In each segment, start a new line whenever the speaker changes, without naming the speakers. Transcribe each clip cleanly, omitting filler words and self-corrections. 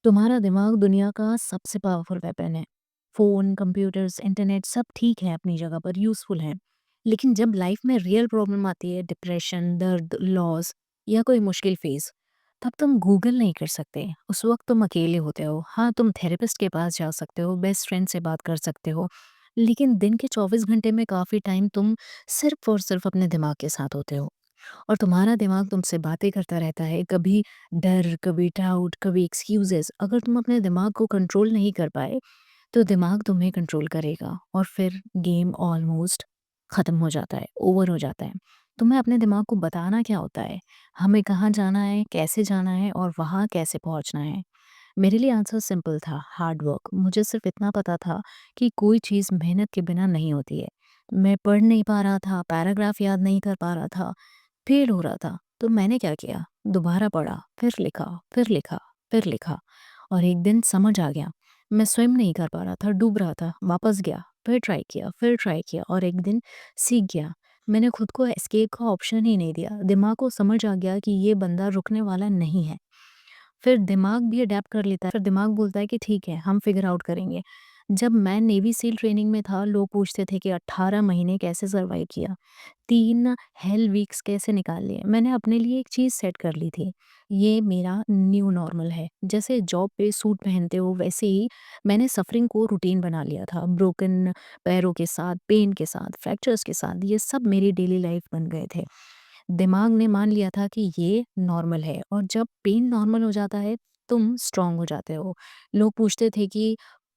तुम्हारा दिमाग दुनिया का सबसे पावरफुल वेपन है। फ़ोन, कंप्यूटर्स, इंटरनेट सब ठीक है अपनी जगह पर, यूज़फुल हैं। लेकिन जब लाइफ में रियल प्रॉब्लम आती है, डिप्रेशन, दर्द, लॉस या कोई मुश्किल फेज़, तब तुम गूगल नहीं कर सकते। उस वक़्त तुम अकेले होते हो। हाँ, तुम थेरेपिस्ट के पास जा सकते हो, बेस्ट फ्रेंड से बात कर सकते हो, लेकिन दिन के 24 घंटे में काफ़ी टाइम तुम सिर्फ़ और सिर्फ़ अपने दिमाग के साथ होते हो। और तुम्हारा दिमाग तुमसे बातें करता रहता है, कभी डर, कभी डाउट, कभी एक्सक्यूजेस। अगर तुम अपने दिमाग को कंट्रोल नहीं कर पाए, तो दिमाग तुम्हें कंट्रोल करेगा और फिर गेम ऑलमोस्ट खत्म हो जाता है, ओवर हो जाता है। तुम्हें अपने दिमाग को बताना क्या होता है, हमें कहाँ जाना है, कैसे जाना है और वहाँ कैसे पहुँचना है। मेरे लिए आंसर सिंपल था, हार्ड वर्क। मुझे सिर्फ इतना पता था कि कोई चीज़ मेहनत के बिना नहीं होती है। मैं पढ़ नहीं पा रहा था, पैराग्राफ याद नहीं कर पा रहा था, फ़ेल हो रहा था, तो मैंने क्या किया, दोबारा पढ़ा, फिर लिखा, फिर लिखा, फिर लिखा और एक दिन समझ आ गया। मैं स्विम नहीं कर पा रहा था, डूब रहा था, वापस गया, फिर ट्राई किया और एक दिन सीख गया। मैंने खुद को एस्केप का ऑप्शन ही नहीं दिया। दिमाग को समझ आ गया कि ये बंदा रुकने वाला नहीं है। फिर दिमाग भी अडैप्ट कर लेता है, फिर दिमाग बोलता है कि ठीक है, हम फिगर आउट करेंगे। जब मैं नेवी सील ट्रेनिंग में था, लोग पूछते थे कि 18 महीने कैसे सर्वाइव किया? 3 हेल वीक्स कैसे निकाल लिए? मैंने अपने लिए एक चीज़ सेट कर ली थी, ये मेरा न्यू नॉर्मल है। जैसे जॉब पे सूट पहनते हो, वैसे ही मैंने सफ़रिंग को रूटीन बना लिया था। ब्रोकन पैरों के साथ, पेन के साथ, फ्रैक्चर्स के साथ, ये सब मेरी डेली लाइफ बन गए थे। दिमाग ने मान लिया था कि ये नॉर्मल है और जब पेन नॉर्मल हो जाता है, तुम स्ट्रॉन्ग हो जाते हो। लोग पूछते थे कि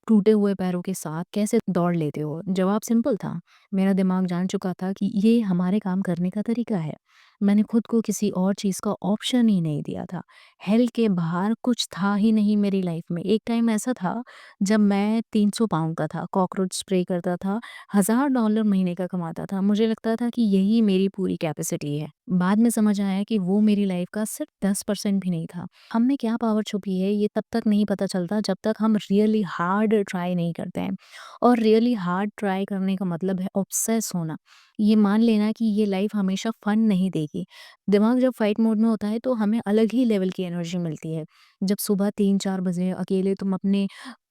टूटे हुए पैरों के साथ कैसे दौड़ लेते हो? जवाब सिंपल था, मेरा दिमाग जान चुका था कि ये हमारे काम करने का तरीका है। मैंने खुद को किसी और चीज़ का ऑप्शन ही नहीं दिया था। हेल्थ के बाहर कुछ था ही नहीं मेरी लाइफ में। एक टाइम ऐसा था जब मैं 300 पाउंड का था, कॉकरोच स्प्रे करता था, $1000 महीने का कमाता था। मुझे लगता था कि यही मेरी पूरी कैपेसिटी है। बाद में समझ आया कि वो मेरी लाइफ का सिर्फ 10% भी नहीं था। हम में क्या पावर छुपी है, ये तब तक नहीं पता चलता जब तक हम रियली हार्ड ट्राई नहीं करते हैं। और रियली हार्ड ट्राई करने का मतलब है ऑब्सेस होना। ये मान लेना कि ये लाइफ हमेशा फन नहीं देगी। दिमाग जब फाइट मोड में होता है तो हमें अलग ही लेवल की एनर्जी मिलती है। जब सुबह 3-4 बजे अकेले तुम अपने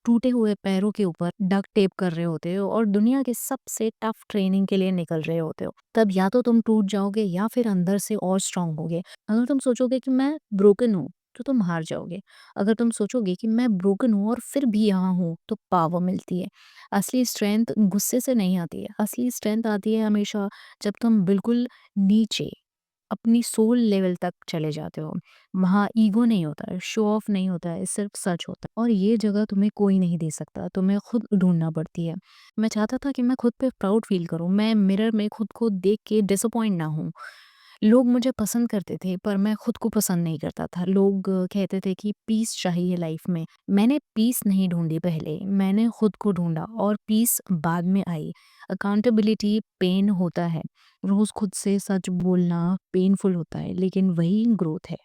टूटे हुए पैरों के ऊपर डक टेप कर रहे होते हो और दुनिया के सबसे टफ ट्रेनिंग के लिए निकल रहे होते हो, तब या तो तुम टूट जाओगे या फिर अंदर से और स्ट्रांग होगे। अगर तुम सोचोगे कि मैं ब्रोकन हूँ, तो तुम हार जाओगे। अगर तुम सोचोगे कि मैं ब्रोकन हूँ और फिर भी यहाँ हूँ, तो पावर मिलती है। असली स्ट्रेंथ गुस्से से नहीं आती है, असली स्ट्रेंथ आती है हमेशा जब तुम बिल्कुल नीचे अपनी सोल लेवल तक चले जाते हो। वहाँ ईगो नहीं होता है, शो ऑफ नहीं होता है, सिर्फ सच होता है और ये जगह तुम्हें कोई नहीं दे सकता, तुम्हें खुद ढूँढना पड़ती है। मैं चाहता था कि मैं खुद पे प्राउड फ़ील करूँ, मैं मिरर में खुद को देख के डिसअपॉइंट ना हूँ। लोग मुझे पसंद करते थे पर मैं खुद को पसंद नहीं करता था। लोग कहते थे कि पीस चाहिए लाइफ़ में। मैंने पीस नहीं ढूँढी पहले, मैंने खुद को ढूँढा और पीस बाद में आई। अकाउंटेबिलिटी पेन होता है, रोज़ खुद से सच बोलना पेनफुल होता है, लेकिन वही ग्रोथ है।